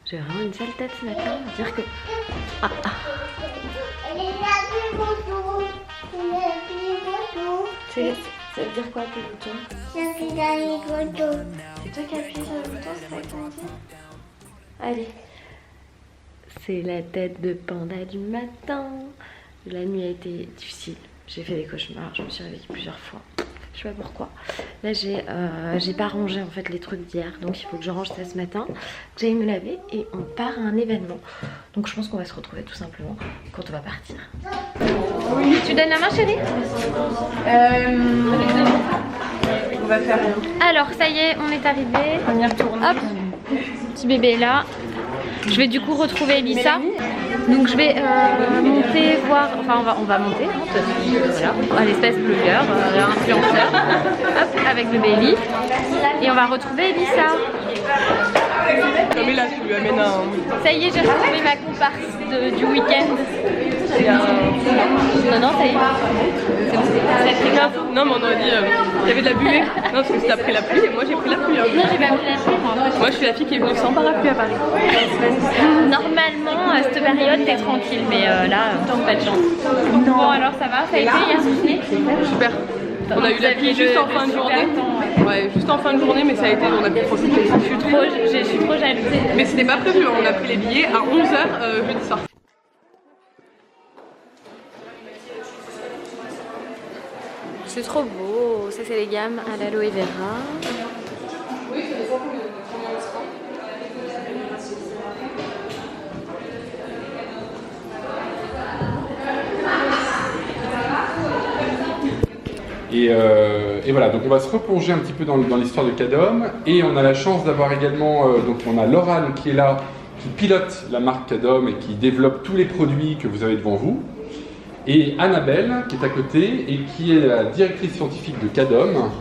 J'ai vraiment une sale tête ce matin. Dire que... Ah, ah. Ça veut dire quoi tes boutons? C'est toi qui as appuyé sur le bouton, c'est ça que tu m'as dit? Allez. C'est la tête de panda du matin. La nuit a été difficile. J'ai fait des cauchemars, je me suis réveillée plusieurs fois. Je sais pas pourquoi. Là j'ai pas rangé en fait les trucs d'hier, donc il faut que je range ça ce matin, que j'aille me laver et on part à un événement. Donc je pense qu'on va se retrouver tout simplement quand on va partir. Oui. Tu donnes la main chérie? On va faire. Alors ça y est, on est arrivé. On y retourne. Hop, petit bébé est là. Je vais du coup retrouver Elissa. Donc je vais monter, voir, enfin on va monter, voilà, à l'espèce blogueur, influenceur, hop, avec le baby. Et on va retrouver Elissa. Comme là, tu lui amènes un... Ça y est, j'ai retrouvé ma comparse du week-end. Non, ça y est. C'est bon, c'est très grave. Non, mais on aurait dit il y avait de la buée. Non, parce que t'as pris la pluie et moi j'ai pris la pluie. Hein. Non, j'ai pas pris la pluie. Moi, je suis la fille qui est venue sans parapluie à Paris. Normalement, à cette période, t'es tranquille, mais là, pas de chance. Bon, alors ça va? Ça a été hier ce dîner? Super. On a eu la pluie juste en fin de journée. Ouais, juste en fin de journée, mais ça a été, on a pu profiter. Je suis trop jalouse. Mais c'était pas prévu, hein. On a pris les billets à 11h jeudi soir. C'est trop beau, ça c'est les gammes à l'aloe vera. Oui, ça dépend comment on sera. Et voilà, donc on va se replonger un petit peu dans l'histoire de Cadom. Et on a la chance d'avoir également, donc on a Laurane qui est là, qui pilote la marque Cadom et qui développe tous les produits que vous avez devant vous. Et Annabelle qui est à côté et qui est la directrice scientifique de Cadom.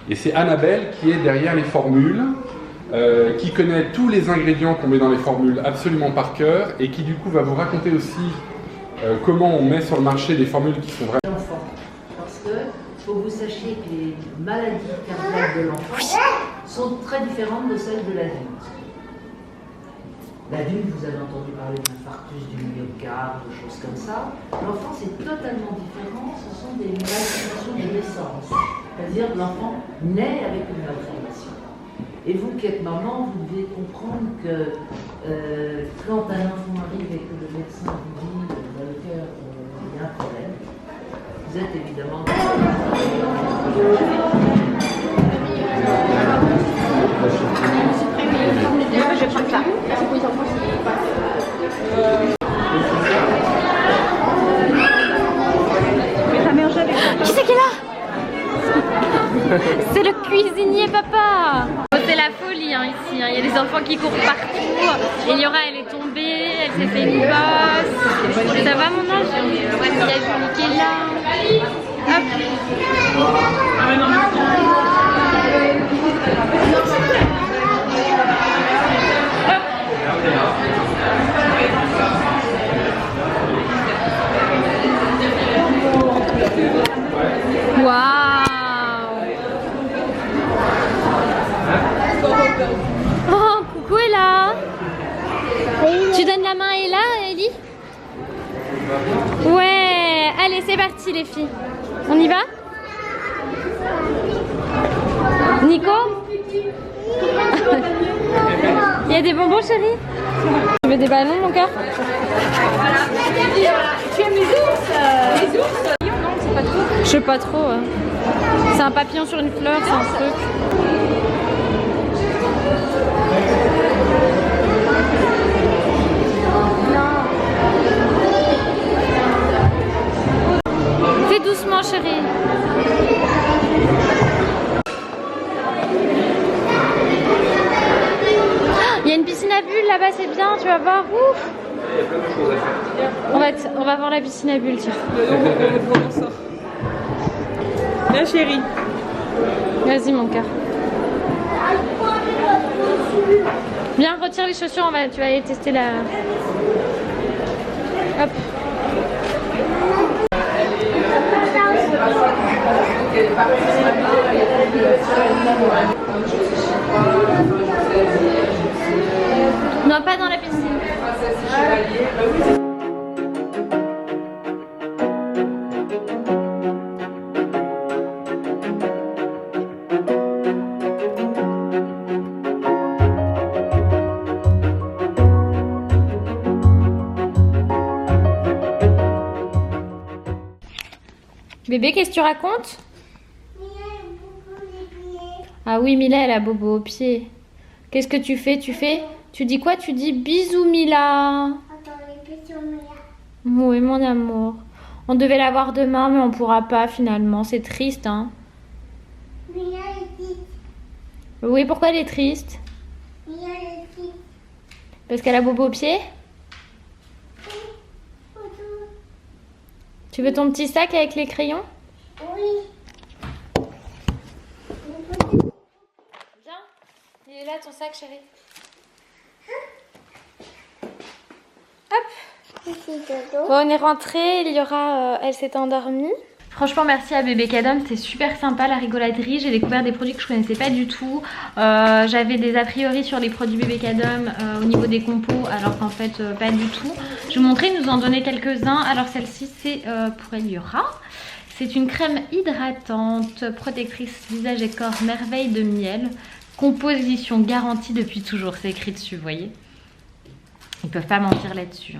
Et c'est Annabelle qui est derrière les formules, qui connaît tous les ingrédients qu'on met dans les formules absolument par cœur et qui du coup va vous raconter aussi comment on met sur le marché des formules qui sont vraiment... Parce que faut que vous sachiez que les maladies cardiaques de l'enfant sont très différentes de celles de l'adulte. L'adulte, vous avez entendu parler d'infarctus du myocarde, de choses comme ça. L'enfant, c'est totalement différent. Ce sont des malformations de naissance. C'est-à-dire que l'enfant naît avec une malformation. Et vous qui êtes maman, vous devez comprendre que quand un enfant arrive et que le médecin vous dit dans le cœur il y a un problème, vous êtes évidemment... Je vais prendre ça. C'est pour les enfants qui c'est qui est là? C'est le cuisinier papa. C'est la folie hein, ici, hein. Il y a des enfants qui courent partout. Eliora elle est tombée, elle s'est fait une bosse. Ça va mon ange? Il y a Julie qui est là. Hop. Waouh! Oh, coucou Ella! Tu donnes la main à Ella, Ellie? Ouais! Allez, c'est parti les filles. On y va? Nico? Il y a des bonbons chérie? Tu veux des ballons mon cœur? Tu aimes les ours? Les ours? Non, c'est pas trop. Je sais pas trop. C'est un papillon sur une fleur, c'est un truc. Fais doucement chérie. Il y a une piscine à bulles là-bas, c'est bien, tu vas voir. Ouf. On va voir la piscine à bulles, tiens. Là chérie. Vas-y mon cœur. Viens, retire les chaussures, tu vas aller tester la... Hop. Non, pas dans la piscine. Bébé, qu'est-ce que tu racontes? Ah oui, Mila, elle a bobo au pied. Qu'est-ce que tu fais? Tu dis quoi? Tu dis bisous, Mila. Oui, mon amour. On devait la voir demain, mais on pourra pas finalement. C'est triste, hein? Oui, pourquoi elle est triste? Parce qu'elle a bobo au pied? Tu veux ton petit sac avec les crayons? Oui. Viens. Il est là ton sac, chérie. Hop. Bon, on est rentré. Il y aura. Elle s'est endormie. Franchement, merci à Bébé Cadom, c'était super sympa la rigolaterie. J'ai découvert des produits que je connaissais pas du tout. J'avais des a priori sur les produits Bébé Cadom au niveau des compos, alors qu'en fait pas du tout. Je vais vous montrer, ils nous en donnaient quelques-uns. Alors celle-ci c'est pour Eliora. C'est une crème hydratante, protectrice visage et corps, merveille de miel. Composition garantie depuis toujours, c'est écrit dessus, vous voyez. Ils peuvent pas mentir là-dessus.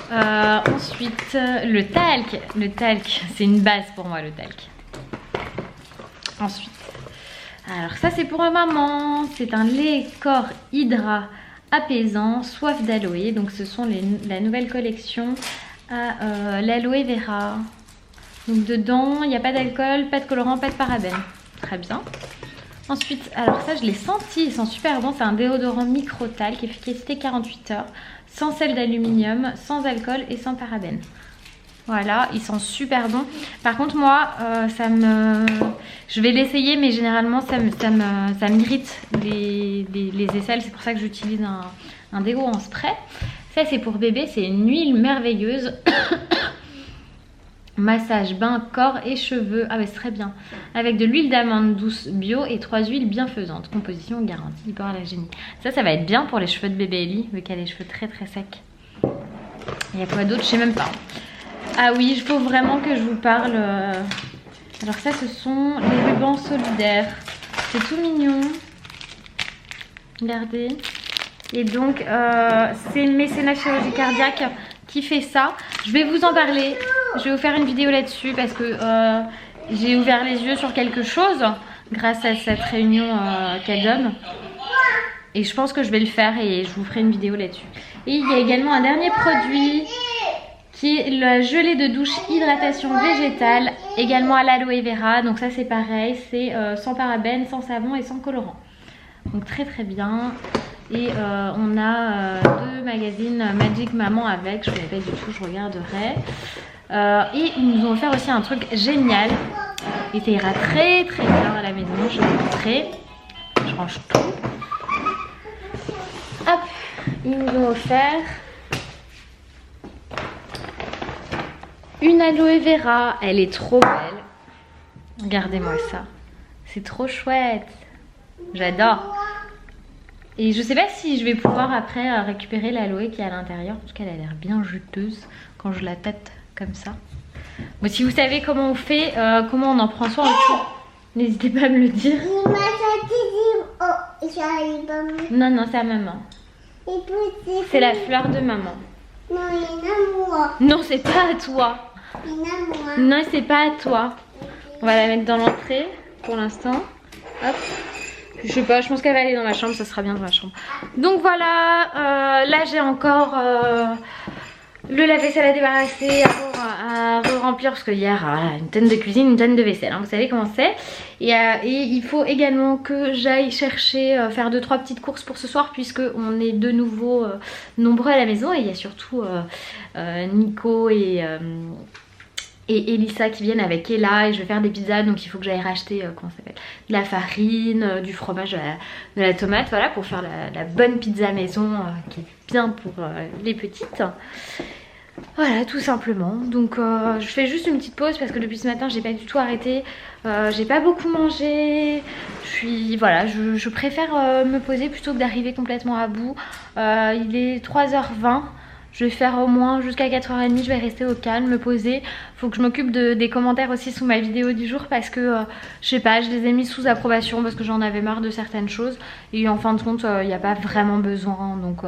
Ensuite, le talc. Le talc, c'est une base pour moi, le talc. Ensuite, alors ça c'est pour maman. C'est un lait corps hydra apaisant, soif d'aloe. Donc ce sont la nouvelle collection à l'aloe vera. Donc dedans, il n'y a pas d'alcool, pas de colorant, pas de parabènes. Très bien. Ensuite, alors ça je l'ai senti, ils sont super bons. C'est un déodorant micro-talc, efficacité 48 heures. Sans sel d'aluminium, sans alcool et sans parabènes. Voilà, ils sont super bons. Par contre, moi, je vais l'essayer, mais généralement, ça m'irrite les aisselles. C'est pour ça que j'utilise un déo en spray. Ça, c'est pour bébé. C'est une huile merveilleuse. Massage, bain, corps et cheveux. Ah ouais, c'est très bien. Avec de l'huile d'amande douce bio et 3 huiles bienfaisantes. Composition garantie hypoallergénique. Ça va être bien pour les cheveux de bébé Ellie, vu qu'elle a les cheveux très très secs. Il y a quoi d'autre? Je sais même pas. Ah oui, il faut vraiment que je vous parle. Alors ça, ce sont les rubans solidaires. C'est tout mignon. Regardez. Et donc, c'est mécénat chirurgie cardiaque qui fait ça. Je vais vous en parler. Je vais vous faire une vidéo là-dessus parce que j'ai ouvert les yeux sur quelque chose grâce à cette réunion Cadom. Et je pense que je vais le faire et je vous ferai une vidéo là-dessus. Et il y a également un dernier produit qui est la gelée de douche hydratation végétale, également à l'aloe vera. Donc ça c'est pareil, c'est sans parabènes, sans savon et sans colorant. Donc très très bien. Et on a 2 magazines Magic Maman avec, je ne connais pas du tout, je regarderai. Et ils nous ont offert aussi un truc génial. Et ça ira très très bien à la maison, je vais vous montrer. Je range tout. Hop, ils nous ont offert une aloe vera. Elle est trop belle. Regardez-moi ça. C'est trop chouette. J'adore. Et je sais pas si je vais pouvoir après récupérer l'aloe qui est à l'intérieur. Parce qu'elle a l'air bien juteuse quand je la tâte comme ça. Bon, si vous savez comment on fait, comment on en prend soin, n'hésitez pas à me le dire. Non, non, c'est à maman. C'est la fleur de maman. Non, c'est pas à toi. Non, c'est pas à toi. On va la mettre dans l'entrée pour l'instant. Hop. Je sais pas, je pense qu'elle va aller dans ma chambre, ça sera bien dans ma chambre. Donc voilà, là j'ai encore le lave-vaisselle à débarrasser, à re-remplir parce que hier, voilà, une tonne de cuisine, une tonne de vaisselle, hein, vous savez comment c'est. Et il faut également que j'aille chercher, faire 2-3 petites courses pour ce soir puisque on est de nouveau nombreux à la maison et il y a surtout Nico et Elissa qui viennent avec Ella et je vais faire des pizzas, donc il faut que j'aille racheter comment ça s'appelle, de la farine, du fromage, de la tomate, voilà, pour faire la bonne pizza maison qui est bien pour les petites. Voilà, tout simplement. Donc je fais juste une petite pause parce que depuis ce matin j'ai pas du tout arrêté. J'ai pas beaucoup mangé. Voilà, je préfère me poser plutôt que d'arriver complètement à bout. Il est 3h20. Je vais faire au moins jusqu'à 4h30, je vais rester au calme, me poser. Faut que je m'occupe des commentaires aussi sous ma vidéo du jour parce que je sais pas, je les ai mis sous approbation parce que j'en avais marre de certaines choses. Et en fin de compte, il n'y a pas vraiment besoin. Donc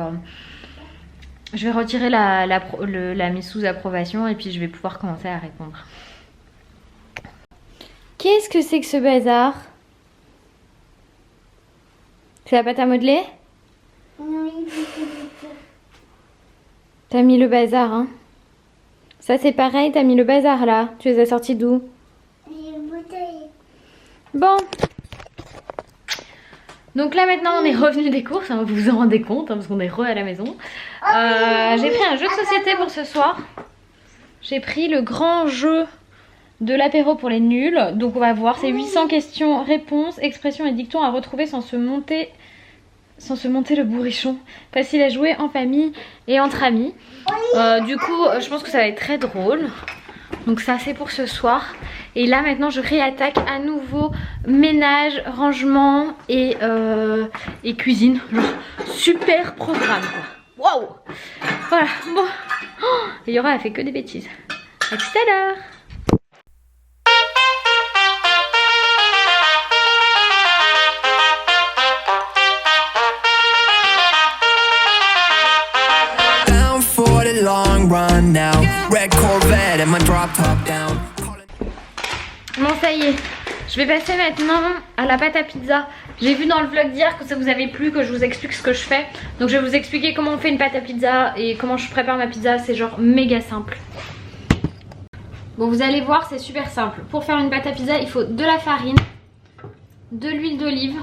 je vais retirer la mise sous approbation et puis je vais pouvoir commencer à répondre. Qu'est-ce que c'est que ce bazar? C'est la pâte à modeler? Oui. T'as mis le bazar, hein? Ça c'est pareil, t'as mis le bazar là. Tu les as sortis d'où? Les bouteilles. Bon. Donc là maintenant on est revenu des courses, hein, vous vous en rendez compte, hein, parce qu'on est à la maison. J'ai pris un jeu de société pour ce soir. J'ai pris le grand jeu de l'apéro pour les nuls. Donc on va voir, c'est 800 questions, réponses, expressions et dictons à retrouver sans se monter le bourrichon. Facile à jouer en famille et entre amis. Du coup je pense que ça va être très drôle. Donc ça c'est pour ce soir. Et là maintenant je réattaque à nouveau ménage, rangement et cuisine. Genre super programme quoi. Waouh. Voilà bon. Et Yora a fait que des bêtises. A tout à l'heure. Bon ça y est, je vais passer maintenant à la pâte à pizza. J'ai vu dans le vlog d'hier que ça vous avait plu, que je vous explique ce que je fais. Donc je vais vous expliquer comment on fait une pâte à pizza et comment je prépare ma pizza. C'est genre méga simple. Bon vous allez voir, c'est super simple. Pour faire une pâte à pizza il faut de la farine, de l'huile d'olive,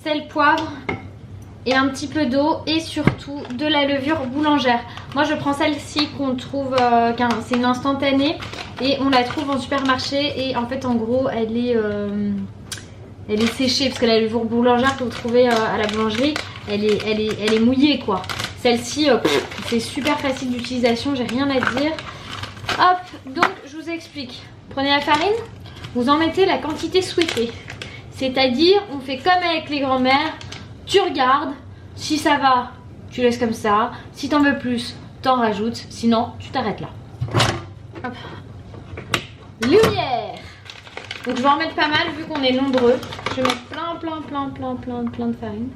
sel, poivre et un petit peu d'eau et surtout de la levure boulangère. Moi je prends celle-ci qu'on trouve, c'est une instantanée et on la trouve en supermarché et en fait en gros elle est séchée parce que la levure boulangère que vous trouvez à la boulangerie elle est mouillée quoi. Celle-ci c'est super facile d'utilisation, j'ai rien à dire. Hop, donc je vous explique. Prenez la farine, vous en mettez la quantité souhaitée. C'est-à-dire on fait comme avec les grands-mères. Tu regardes, si ça va, tu laisses comme ça. Si t'en veux plus, t'en rajoutes. Sinon, tu t'arrêtes là. Hop. Lumière. Donc je vais en mettre pas mal vu qu'on est nombreux. Je vais mettre plein de farine.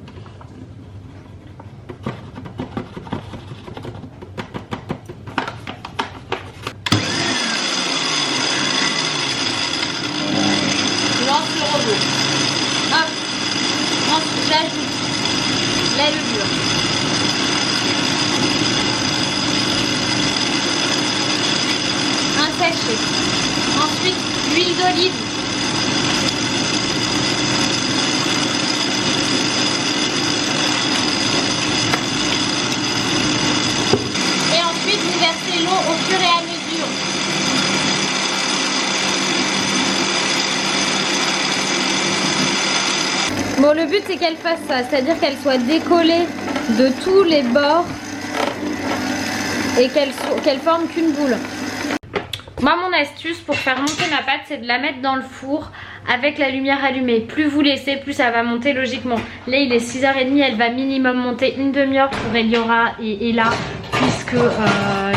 Je lance le robot. Hop. Ensuite, j'ajoute la levure. Un sachet. Ensuite, l'huile d'olive. Et ensuite, vous versez l'eau au fur et à mesure. Bon le but c'est qu'elle fasse ça, c'est-à-dire qu'elle soit décollée de tous les bords et qu'elle forme qu'une boule. Moi mon astuce pour faire monter ma pâte c'est de la mettre dans le four avec la lumière allumée. Plus vous laissez, plus ça va monter logiquement. Là il est 6h30, elle va minimum monter une demi-heure pour Eliora et Ella puisque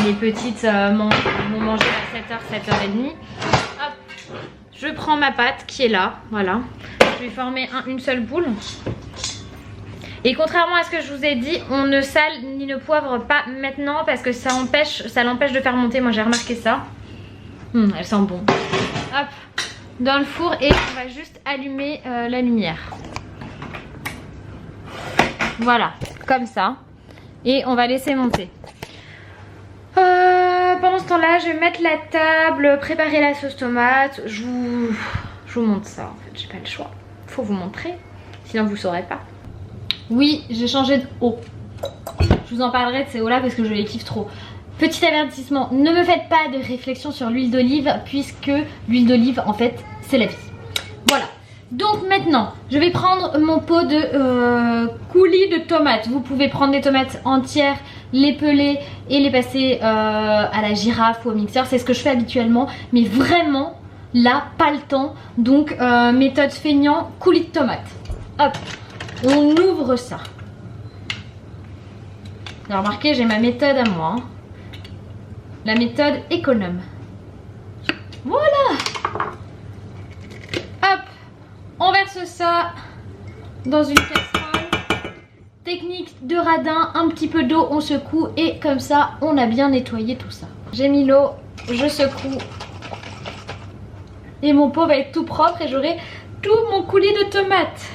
les petites vont manger à 7h, 7h30. Hop, je prends ma pâte qui est là, voilà. Je vais former une seule boule. Et contrairement à ce que je vous ai dit, on ne sale ni ne poivre pas maintenant parce que ça l'empêche de faire monter. Moi j'ai remarqué ça. Elle sent bon. Hop, dans le four et on va juste allumer la lumière. Voilà, comme ça. Et on va laisser monter. Pendant ce temps-là, je vais mettre la table, préparer la sauce tomate. Je vous montre ça en fait, j'ai pas le choix. Faut vous montrer, sinon vous saurez pas. Oui, j'ai changé de eau. Je vous en parlerai de ces eaux là parce que je les kiffe trop. Petit avertissement, ne me faites pas de réflexion sur l'huile d'olive puisque l'huile d'olive en fait c'est la vie. Voilà, Donc maintenant, je vais prendre mon pot de coulis de tomates. Vous pouvez prendre des tomates entières, les peler et les passer à la girafe ou au mixeur. C'est ce que je fais habituellement. Mais vraiment, là, pas le temps. Donc méthode feignant, coulis de tomates. Hop, on ouvre ça. Alors remarquez, j'ai ma méthode à moi. Hein. La méthode économe. Voilà. Hop, on verse ça dans une casserole. Technique de radin, un petit peu d'eau, on secoue et comme ça, on a bien nettoyé tout ça. J'ai mis l'eau, je secoue. Et mon pot va être tout propre et j'aurai tout mon coulis de tomates.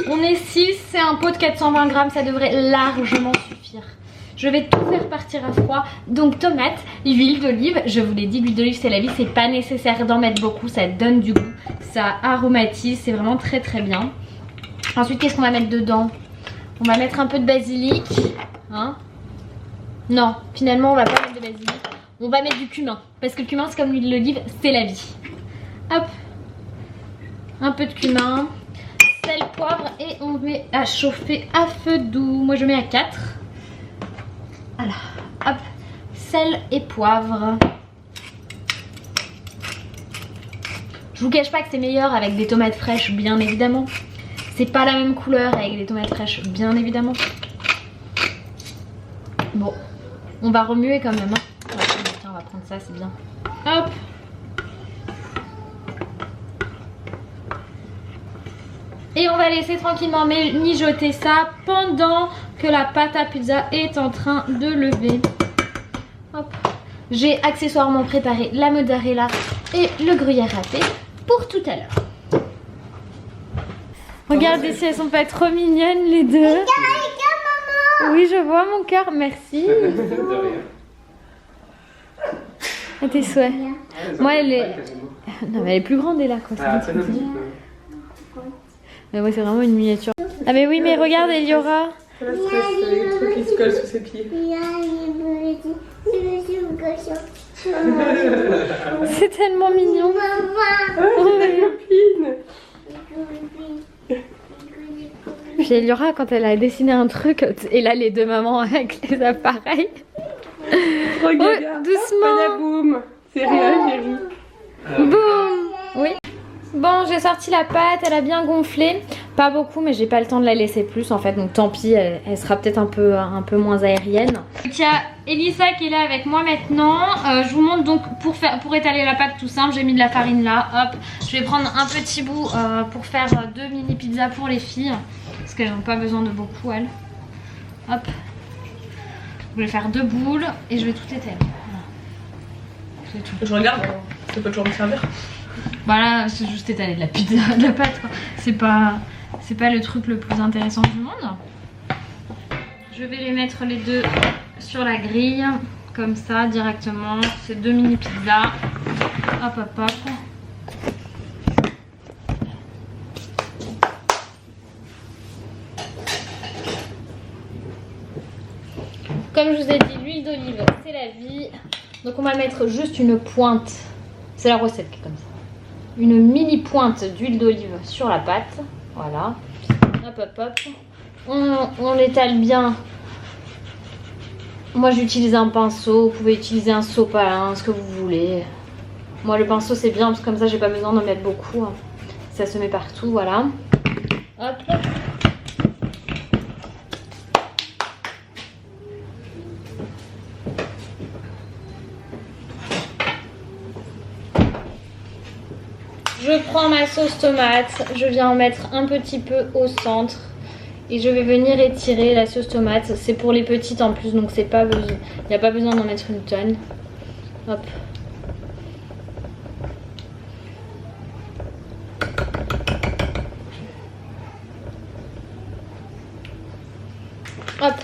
On est 6, c'est un pot de 420 grammes, ça devrait largement suffire. Je vais tout faire partir à froid. Donc tomates, huile d'olive. Je vous l'ai dit, l'huile d'olive c'est la vie. C'est pas nécessaire d'en mettre beaucoup. Ça donne du goût. Ça aromatise. C'est vraiment très très bien. Ensuite, qu'est-ce qu'on va mettre dedans? On va mettre un peu de basilic. Hein? Non, finalement on va pas mettre de basilic. On va mettre du cumin. Parce que le cumin c'est comme l'huile d'olive, c'est la vie. Hop. Un peu de cumin. Sel, poivre. Et on met à chauffer à feu doux. Moi je mets à 4. Voilà, hop, sel et poivre. Je vous cache pas que c'est meilleur avec des tomates fraîches, bien évidemment. C'est pas la même couleur avec des tomates fraîches, bien évidemment. Bon, on va remuer quand même. Hein. Ouais, tiens, on va prendre ça, c'est bien. Hop. Et on va laisser tranquillement mijoter ça pendant que la pâte à pizza est en train de lever. Hop. J'ai accessoirement préparé la mozzarella et le gruyère râpé pour tout à l'heure. Regardez si elles sont pas trop mignonnes les deux. Oui, je vois mon cœur, merci. À tes souhaits. Moi, elle est... Non, mais elle est plus grande, elle est là, quoi. Mais ouais, c'est vraiment une miniature. Ah mais oui, mais regarde, Eliora. C'est les trucs qui se collent sous ses pieds. C'est tellement mignon. Oh, ma copine. Puis Eliora, quand elle a dessiné un truc, et là les deux mamans avec les appareils. Regarde. Oh, doucement. Badaboum. C'est rien, chérie. Boum. Oui. Bon, j'ai sorti la pâte, elle a bien gonflé. Pas beaucoup, mais j'ai pas le temps de la laisser plus en fait. Donc tant pis, elle sera peut-être un peu moins aérienne. Il y a Elisa qui est là avec moi maintenant. Je vous montre donc pour étaler la pâte tout simple. J'ai mis de la farine là, hop. Je vais prendre un petit bout pour faire 2 mini pizzas pour les filles. Parce qu'elles n'ont pas besoin de beaucoup, elles. Hop. Je vais faire 2 boules et je vais tout étaler. Voilà. C'est tout. Je regarde, ça peut toujours me servir. Voilà, c'est juste étaler de la pizza, de la pâte quoi. C'est pas le truc le plus intéressant du monde. Je vais les mettre les deux sur la grille, comme ça directement. C'est 2 mini pizzas. Hop hop hop. Comme je vous ai dit, l'huile d'olive c'est la vie. Donc on va mettre juste une pointe. C'est la recette qui est comme ça. Une mini pointe d'huile d'olive sur la pâte. Voilà. Hop hop hop. On l'étale bien. Moi j'utilise un pinceau. Vous pouvez utiliser un sopalin, ce que vous voulez. Moi le pinceau c'est bien parce que comme ça j'ai pas besoin d'en mettre beaucoup. Ça se met partout, voilà. Hop. Je prends ma sauce tomate, je viens en mettre un petit peu au centre et je vais venir étirer la sauce tomate. C'est pour les petites en plus, donc c'est pas besoin, il n'y a pas besoin d'en mettre une tonne. Hop. Hop.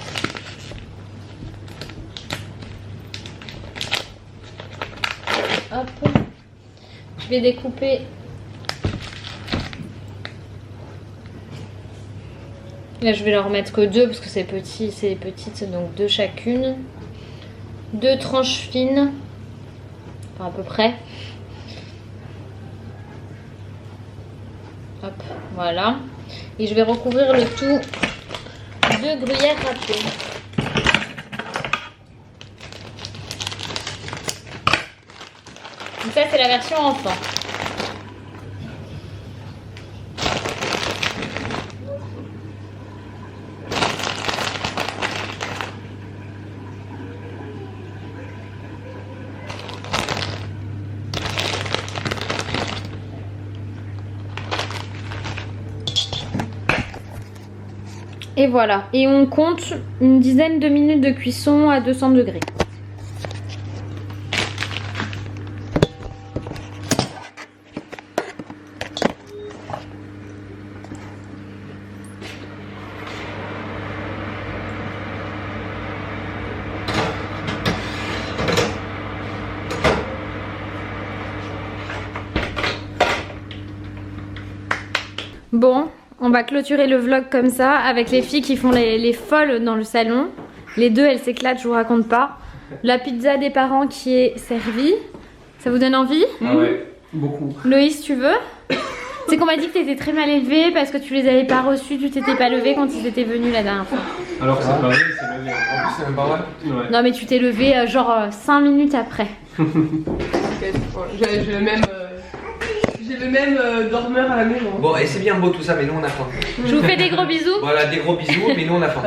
Hop. Je vais découper. Là je vais leur mettre que 2 parce que c'est petit, c'est petites, donc 2 chacune. 2 tranches fines, enfin à peu près. Hop, voilà. Et je vais recouvrir le tout de gruyère râpée. Donc ça c'est la version enfant. Et voilà, et on compte une dizaine de minutes de cuisson à 200 degrés. Bon, on va clôturer le vlog comme ça avec les filles qui font les folles dans le salon. Les deux, elles s'éclatent, je vous raconte pas. La pizza des parents qui est servie. Ça vous donne envie? Ah ouais, beaucoup. Loïs, tu veux? C'est qu'on m'a dit que t'étais très mal élevé parce que tu les avais pas reçus, tu t'étais pas levé quand ils étaient venus la dernière fois. Alors que c'est pas vrai, c'est levé. En plus, c'est même pas vrai. Ouais. Non mais tu t'es levé genre 5 minutes après. J'ai le même dormeur à la maison. Bon, et c'est bien beau tout ça, mais nous on a faim. Je vous fais des gros bisous Voilà, des gros bisous, mais nous on a faim.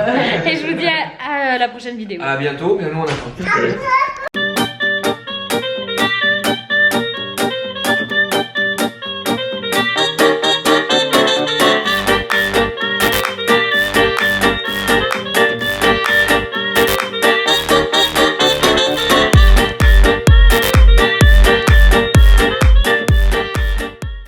et je vous dis à la prochaine vidéo. À bientôt, mais nous on a faim.